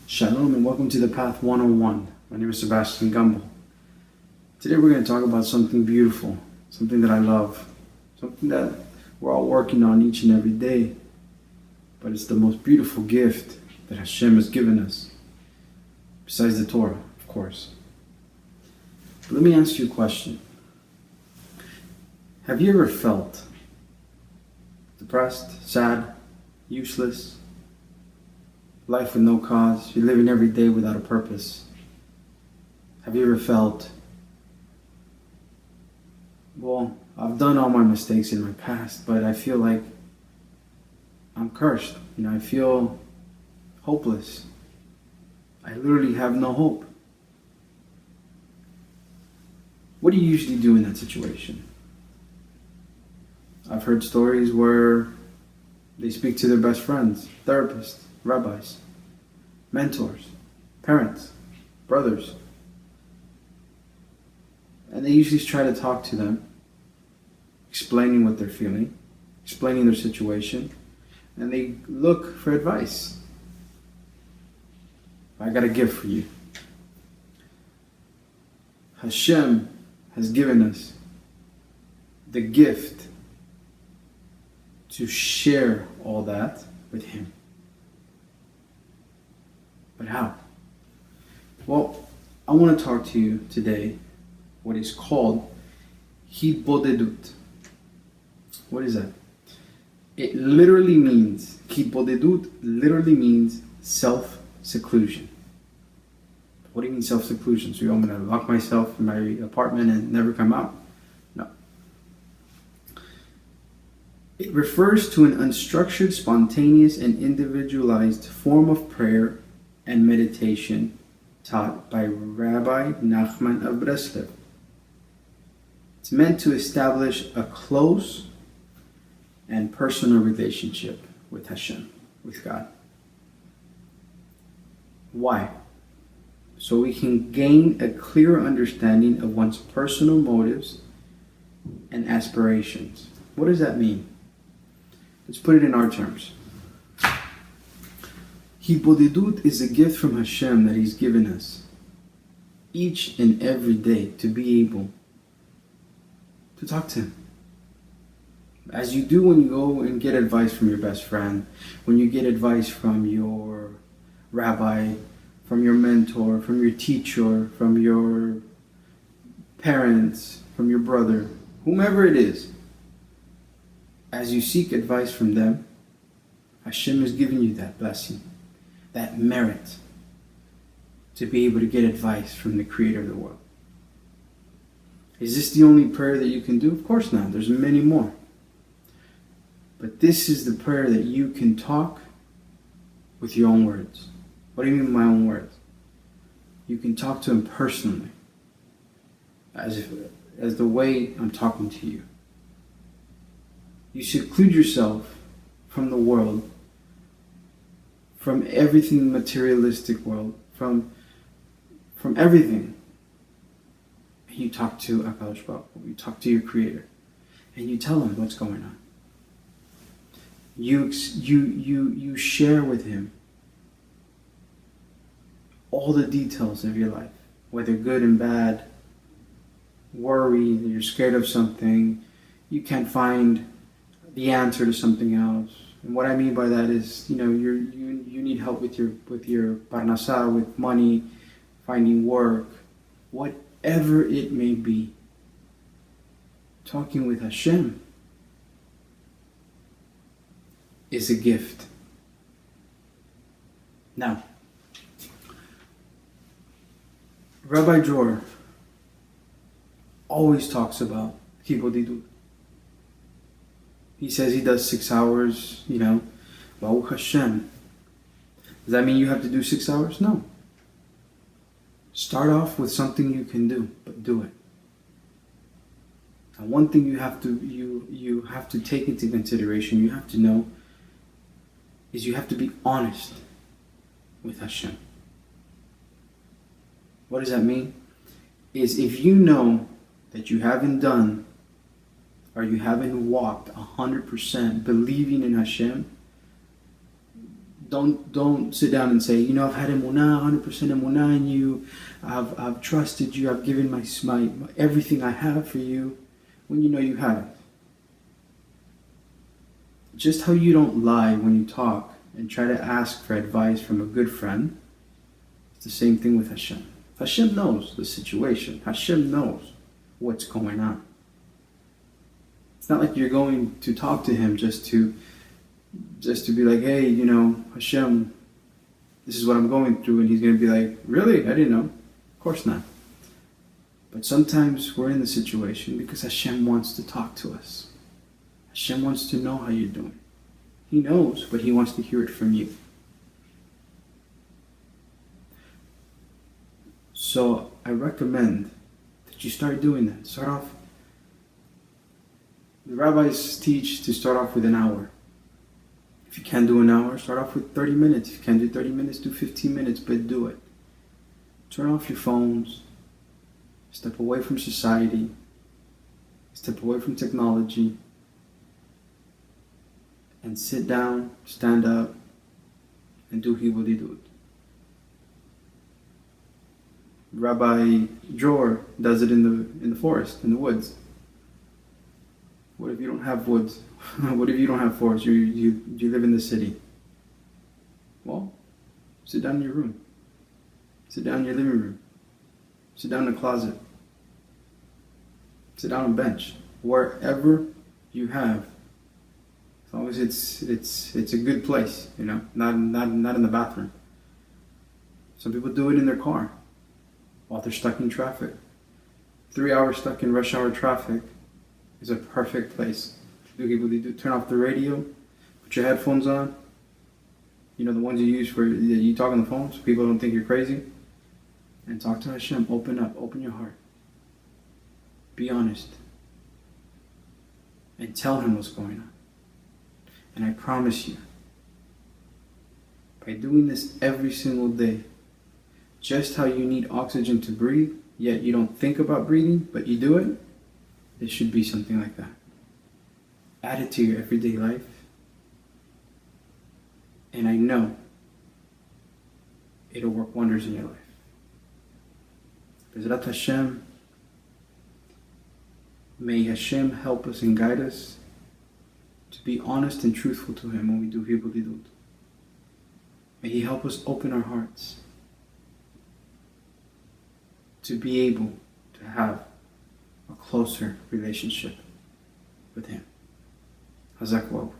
Shalom and welcome to the Path 101. My name is Sebastian Gumbel. Today we're going to talk about something beautiful, something that I love, something that we're all working on each and every day. But it's the most beautiful gift that Hashem has given us, besides the Torah, of course. But let me ask you a question. Have you ever felt depressed, sad, useless? Life with no cause. You're living every day without a purpose. Have you ever felt, well, I've done all my mistakes in my past, but I feel like I'm cursed. I feel hopeless. I literally have no hope. What do you usually do in that situation? I've heard stories where they speak to their best friends, therapists, rabbis, mentors, parents, brothers. And they usually try to talk to them, explaining what they're feeling, explaining their situation, and they look for advice. I got a gift for you. Hashem has given us the gift to share all that with Him. But how? Well, I want to talk to you today what is called Hitbodedut. What is that? It literally means, Hitbodedut literally means self-seclusion. What do you mean self-seclusion? So I'm going to lock myself in my apartment and never come out? No. It refers to an unstructured, spontaneous, and individualized form of prayer and meditation taught by Rebbe Nachman of Breslev. It's meant to establish a close and personal relationship with Hashem, with God. Why? So we can gain a clearer understanding of one's personal motives and aspirations. What does that mean? Let's put it in our terms. Hitbodedut is a gift from Hashem that He's given us each and every day to be able to talk to Him. As you do when you go and get advice from your best friend, when you get advice from your rabbi, from your mentor, from your teacher, from your parents, from your brother, whomever it is. As you seek advice from them, Hashem is giving you that blessing, that merit to be able to get advice from the Creator of the world. Is this the only prayer that you can do? Of course not. There's many more. But this is the prayer that you can talk with your own words. What do you mean my own words? You can talk to Him personally, as the way I'm talking to you. You seclude yourself from the world, from everything materialistic world, from everything. And you talk to HaKadosh Baruch Hu, you talk to your Creator, and you tell Him what's going on. You share with Him all the details of your life, whether good and bad, worry, that you're scared of something, you can't find the answer to something else. And what I mean by that is, you need help with your parnasah, with money, finding work, whatever it may be. Talking with Hashem is a gift. Now, Rabbi Dror always talks about Hitbodedut. He says he does 6 hours, Baruch Hashem. Does that mean you have to do 6 hours? No. Start off with something you can do, but do it. And one thing you have to take into consideration, you have to know, is you have to be honest with Hashem. What does that mean? Is if you know that you haven't done or you haven't walked 100% believing in Hashem, Don't sit down and say, I've had emunah, 100% emunah in you. I've trusted you. I've given my everything I have for you, when you know you haven't. Just how you don't lie when you talk and try to ask for advice from a good friend, it's the same thing with Hashem. Hashem knows the situation. Hashem knows what's going on. It's not like you're going to talk to him just to be like, hey, Hashem, this is what I'm going through, and he's going to be like, really? I didn't know. Of course not. But sometimes we're in the situation because Hashem wants to talk to us. Hashem wants to know how you're doing. He knows, but he wants to hear it from you. So I recommend that you start doing that. Start off. The rabbis teach to start off with an hour. If you can't do an hour, start off with 30 minutes. If you can't do 30 minutes, do 15 minutes, but do it. Turn off your phones. Step away from society. Step away from technology. And sit down, stand up, and do Hitbodedut. Rabbi Jor does it in the forest, in the woods. What if you don't have woods? What if you don't have forest? You live in the city. Well, sit down in your room. Sit down in your living room. Sit down in the closet. Sit down on a bench. Wherever you have. As long as it's a good place, not in the bathroom. Some people do it in their car while they're stuck in traffic. 3 hours stuck in rush hour traffic is a perfect place. Turn off the radio, put your headphones on. The ones you use for you talk on the phone so people don't think you're crazy. And talk to Hashem. Open up, open your heart. Be honest. And tell him what's going on. And I promise you, by doing this every single day, just how you need oxygen to breathe, yet you don't think about breathing, but you do it, it should be something like that. Add it to your everyday life. And I know it'll work wonders in your life. Bezrat Hashem, may Hashem help us and guide us to be honest and truthful to him when we do Hitbodedut. May he help us open our hearts to be able to have a closer relationship with him. Hazak Waw.